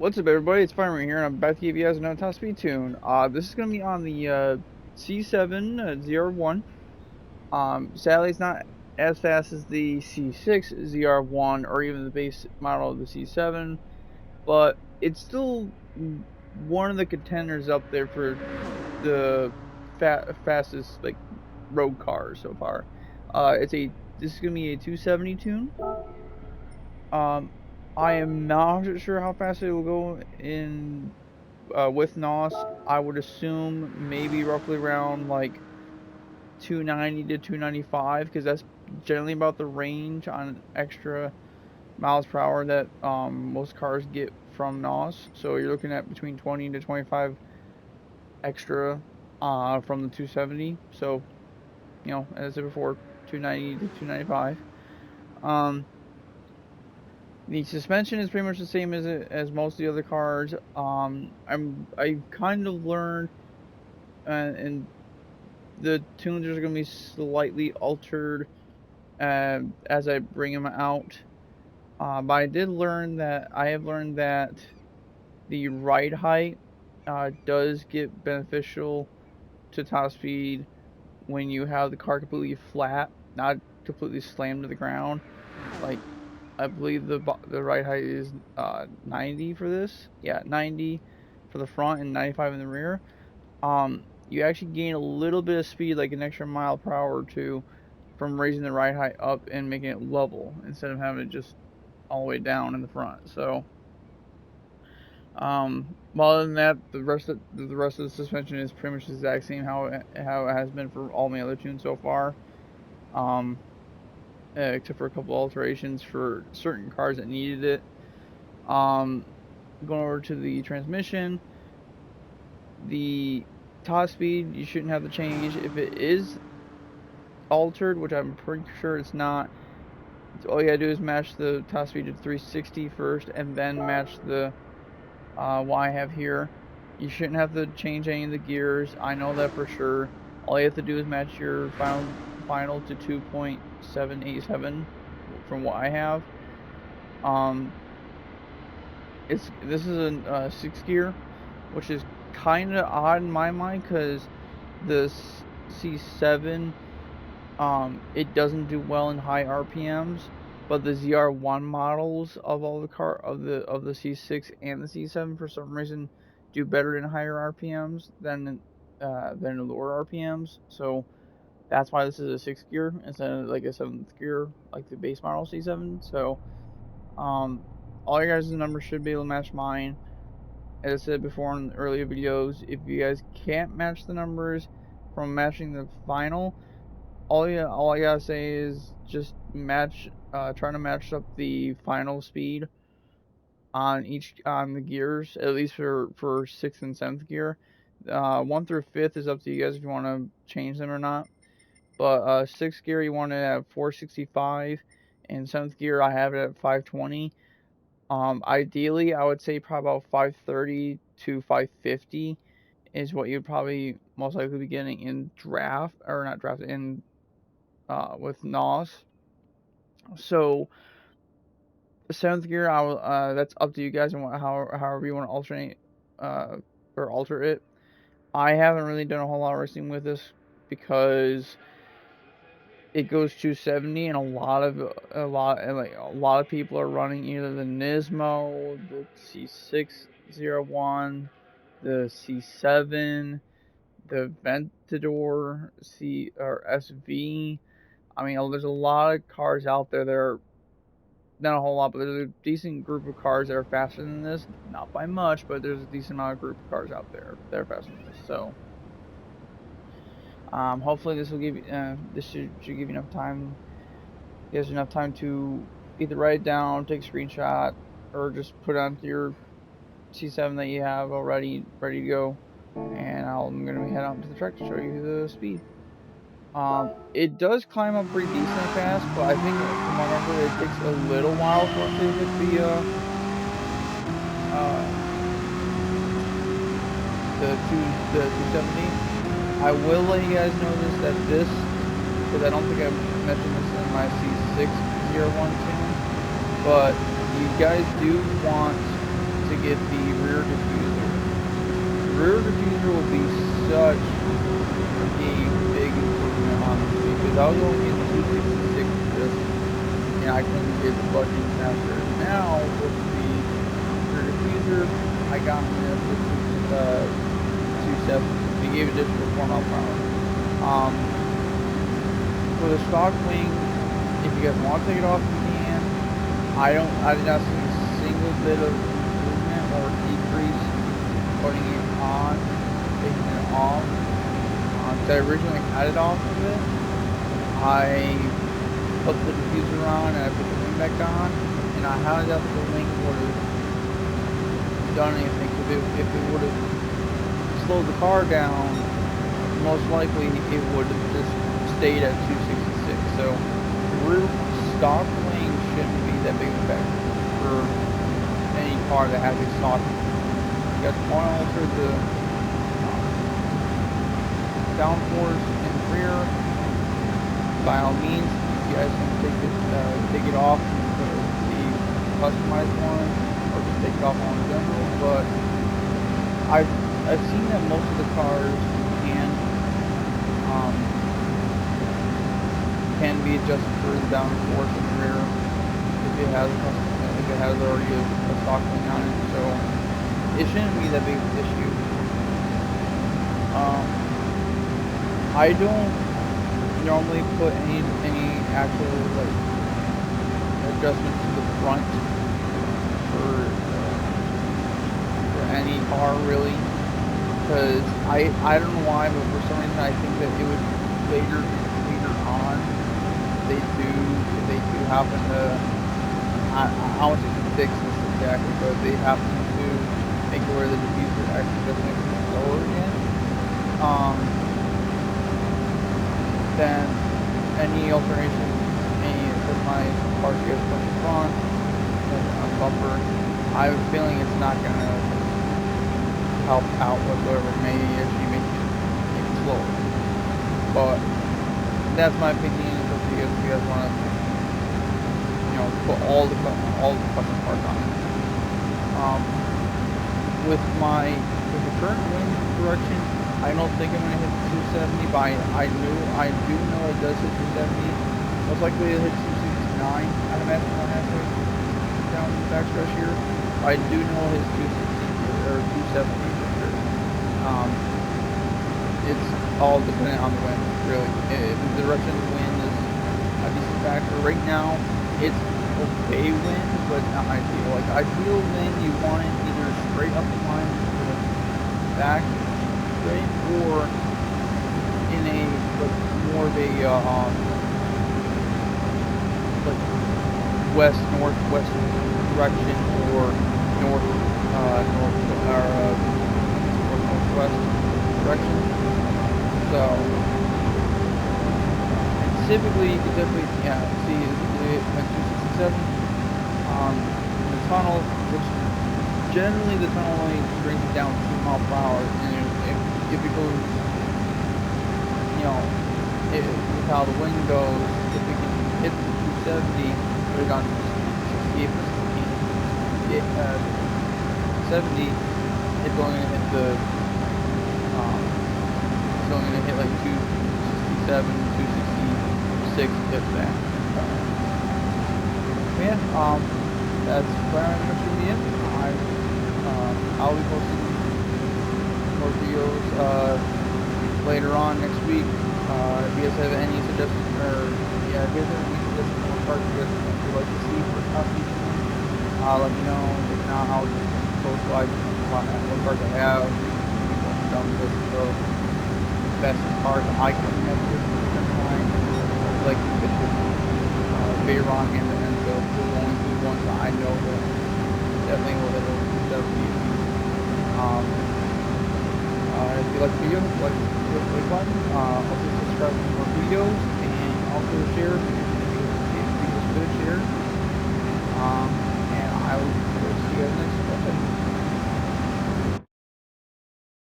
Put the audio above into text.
What's up, everybody? It's Fireman here, and I'm about to give you guys another top speed tune. This is going to be on the C7 ZR1. Sadly, it's not as fast as the C6 ZR1 or even the base model of the C7, but it's still one of the contenders up there for the fastest road cars so far. This is going to be a 270 tune. I am not sure how fast it will go in with NOS. I would assume maybe roughly around like 290 to 295, because that's generally about the range on extra miles per hour that most cars get from NOS. So you're looking at between 20 to 25 extra from the 270. So, as I said before, 290 to 295. The suspension is pretty much the same as most of the other cars. I kind of learned, and the tunes are going to be slightly altered as I bring them out. But I have learned that the ride height does get beneficial to top speed when you have the car completely flat, not completely slammed to the ground. Like, I believe the ride height is 90 for this. Yeah, 90 for the front and 95 in the rear. You actually gain a little bit of speed, like an extra mile per hour or two, from raising the ride height up and making it level instead of having it just all the way down in the front. So, other than that, the rest of the suspension is pretty much the exact same how it has been for all my other tunes so far. Except for a couple alterations for certain cars that needed it. Going over to the transmission, the top speed you shouldn't have to change. If it is altered, which I'm pretty sure it's not, all you gotta do is match the top speed to 360 first, and then match the what I have here. You shouldn't have to change any of the gears. I know that for sure. All you have to do is match your final to 2.787 from what I have. This is a 6 gear, which is kind of odd in my mind, because the C7 it doesn't do well in high RPMs, but the ZR1 models of all the the C6 and the C7 for some reason do better in higher RPMs than lower RPMs. So that's why this is a 6 gear instead of like a 7th gear like the base model C7. So all your guys' numbers should be able to match mine. As I said before in earlier videos, if you guys can't match the numbers from matching the final, all I gotta say is just trying to match up the final speed on the gears, at least for 6th and 7th gear. 1 through 5th is up to you guys if you want to change them or not. But 6th gear you want to have 465, and 7th gear I have it at 520. Ideally, I would say probably about 530 to 550 is what you'd probably most likely be getting in with NOS. So the 7th gear, that's up to you guys and however you want to alternate or alter it. I haven't really done a whole lot of racing with this because it goes 270, and a lot of people are running either the Nismo, the C6 ZR1, the C7, the Ventador SV. I mean, there's a lot of cars out there that are, not a whole lot, but there's a decent group of cars that are faster than this. Not by much, but there's a decent amount of group of cars out there that are faster than this. So hopefully this should give you enough time. Gives you enough time to either write it down, take a screenshot, or just put it onto your C7 that you have already ready to go. And I'm gonna head out to the track to show you the speed. It does climb up pretty decently fast, but I think from what I remember, it takes a little while for it to hit the 270. I will let you guys know that because I don't think I mentioned this in my C6 ZR1 tune, but you guys do want to get get the rear diffuser. The rear diffuser will be such a big improvement, honestly, because I was only in 266 just, and I couldn't get the budging faster. Now, with the rear diffuser, I got this with 270. They gave additional 4 mile per hour. For the stock wing, if you guys want to take it off, you can. I did not see a single bit of improvement or decrease putting it on, taking it off. So I originally had it off of it. I put the diffuser on and I put the wing back on, and I highly doubt the wing would have done anything. If it would have slowed the car down, most likely it would have just stayed at 266. So the rear stock wing shouldn't be that big of a factor for any car that has a stock wing. You guys want to alter the downforce in the rear, by all means. You guys can take it off the customized one, or just take it off on general. But I've seen that most of the cars can be adjusted for the downforce in the rear if it has already a stock wing on it. So it shouldn't be that big of an issue. I don't normally put any actual like adjustment to the front for any car really, because I don't know why, but for some reason I think that it would later on if they do happen to, I won't say fix this exactly, but if they happen to make it where the diffuser actually doesn't make it slower again, then any alternation, with my car gets from the front and a bumper, I have a feeling it's not gonna help out whatsoever. Maybe actually make it slower. But that's my opinion. If you guys want to, put all the custom parts on it. With the current wind direction, I don't think I'm gonna hit 270. But I do know it does hit 270. Most likely it'll hit 269. I imagine on halfway down the backstretch here. I do know it hits 260 or 270 for sure. It's all dependent on the wind, really. If the direction of the wind is a decent factor. Right now, it's okay wind, but not ideal. Like ideal wind, you want it either straight up the line to the back straight, or in a more of a like west northwest direction, or northwest direction. So typically you can definitely see it at 267 in the tunnel, which generally the tunnel only brings it down 2 miles per hour, and if it goes, with how the wind goes, if it can hit the 270, put it on 68 or 70, it's only going to hit like 267, 266, if that. That's pretty much for me. I'll be posting more videos later on next week. If you guys have any suggestions, or if you guys have any suggestions for parts you guys would like to see for costumes, let me know. If not, I'll just post what parts I have. Done with the best cars I can remember in time, like the Veyron and the Enzo, the only two ones that I know that definitely will hit the if you like the video, click the like button, also subscribe for more videos, and also share